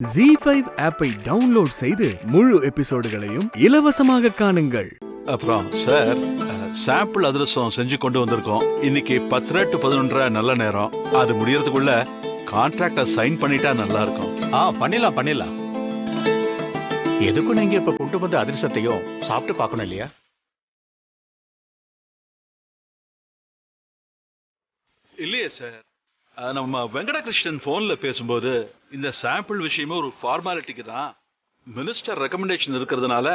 ZEE5 ஆப்பை download செய்து முழு எபிசோடுகளையும் இலவசமாக காணுங்கள். அப்புறம் சார் சாம்பிள் அதிரசம் செஞ்சு கொண்டு வந்திருக்கோம். இன்னைக்கு 10 to 11 நல்ல நேரம். அது முடியறதுக்குள்ள கான்ட்ராக்ட சைன் பண்ணிட்டா நல்லா இருக்கும். பண்ணிடலாம். எதுக்கும் நீங்க இப்ப கொண்டு வந்த அதிரசத்தையும் சாப்பிட்டு பார்க்கணும் இல்லையா? இல்லையே சார், நம்ம வெங்கடகிருஷ்ணன் போன்ல பேசும்போது இந்த சாம்பிள் விஷயமே ஒரு ஃபார்மாலிட்டிக்கு தான், மினிஸ்டர் ரெக்கமெண்டேஷன் இருக்கிறதுனால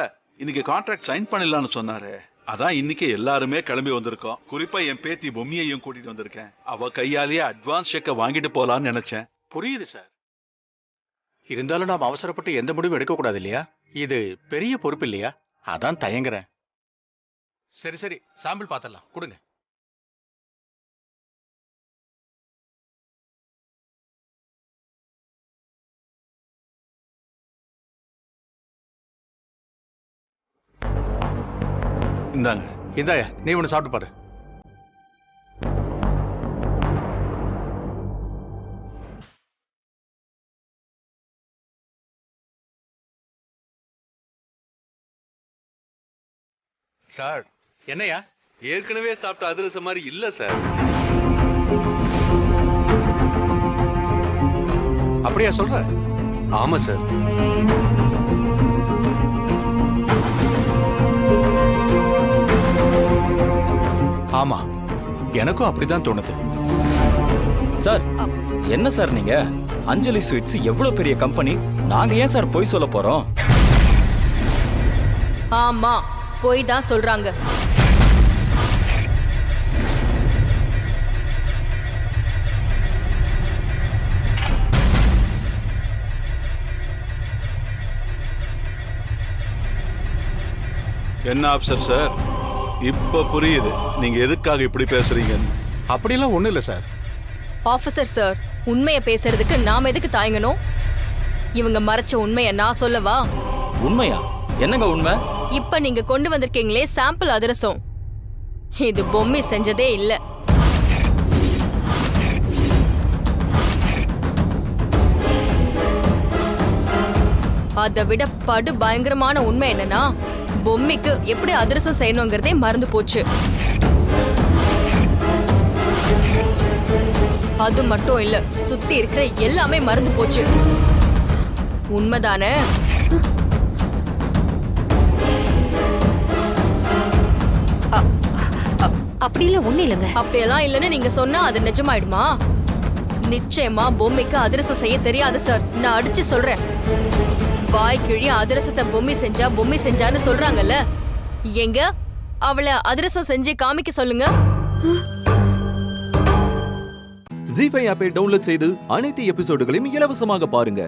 இன்னைக்கு கான்ட்ராக்ட் சைன் பண்ணிடலாம்னு சொன்னாரு. அதான் இன்னைக்கு எல்லாருமே கிளம்பி வந்திருக்கோம். குறிப்பா என் பேத்தி பொம்மியையும் கூட்டிட்டு வந்திருக்கேன். அவ கையாலேயே அட்வான்ஸ் செக்கை வாங்கிட்டு போலான்னு நினைச்சேன். புரியுது சார். இருந்தாலும் நாம் அவசரப்பட்டு எந்த முடிவும் எடுக்க கூடாது இல்லையா? இது பெரிய பொறுப்பு இல்லையா? அதான் தயங்குறேன். சரி சாம்பிள் பார்த்தலாம், கொடுங்க. இந்தாங்க. இந்தாயா, நீ ஒன்று சாப்பிட்டு பாரு. சார், என்னையா? ஏற்கனவே சாப்பிட்ட அதிரசம் மாதிரி இல்ல சார். அப்படியா சொல்ற? ஆமா சார். ஆமா, எனக்கும் அப்படிதான் தோணுது. சார், என்ன சார் நீங்க? அஞ்சலி ஸ்வீட்ஸ் எவ்வளவு பெரிய கம்பெனி, நாங்க ஏன் சார் பொய் சொல்ல போறோம்? ஆமா, பொய் தான் சொல்றாங்க. என்ன ஆப்சர் சார், இப்ப புரியுது நீங்க எதுக்காக இப்படி பேசுறீங்கன்னு. அப்படிலாம் ஒண்ணும் இல்ல சார். ஆபீசர் சார், உண்மையை பேசுறதுக்கு நாம எதுக்கு தயங்கணும்? இவங்க மறைச்ச உண்மையை நான் சொல்லவா? உண்மையா? என்னங்க உண்மை? இப்ப நீங்க கொண்டு வந்திருக்கீங்களே சாம்பிள் அதிரசம், இது பொம்மை செஞ்சதே இல்ல. அதை விட படு பயங்கரமான உண்மை என்னன்னா, பொம்மைக்கு எப்படி அதிரசம் செய்யணுங்கிறதே மறந்து போச்சு. அது மட்டும் இல்ல, சுத்தி இருக்கிற எல்லாமே மறந்து போச்சு. உண்மைதானே? அப்படியெல்லாம் ஒண்ணு இல்லைங்க. அப்படியெல்லாம் இல்லன்னு நீங்க சொன்னா அது நிஜமாயிடுமா? நிச்சயமா பொம்மைக்கு அதிரசம் செய்ய தெரியாது சார். நான் அடிச்சு சொல்றேன். வாய் கிழி அதிரசத்தை பொம்மை செஞ்சான்னு சொல்றாங்கல்ல, எங்க அவளை அதிரசம் செஞ்சு காமிக்க சொல்லுங்க. ZEE5 ஆப்பை டவுன்லோட் செய்து அனைத்து எபிசோடுகளையும் இலவசமாக பாருங்க.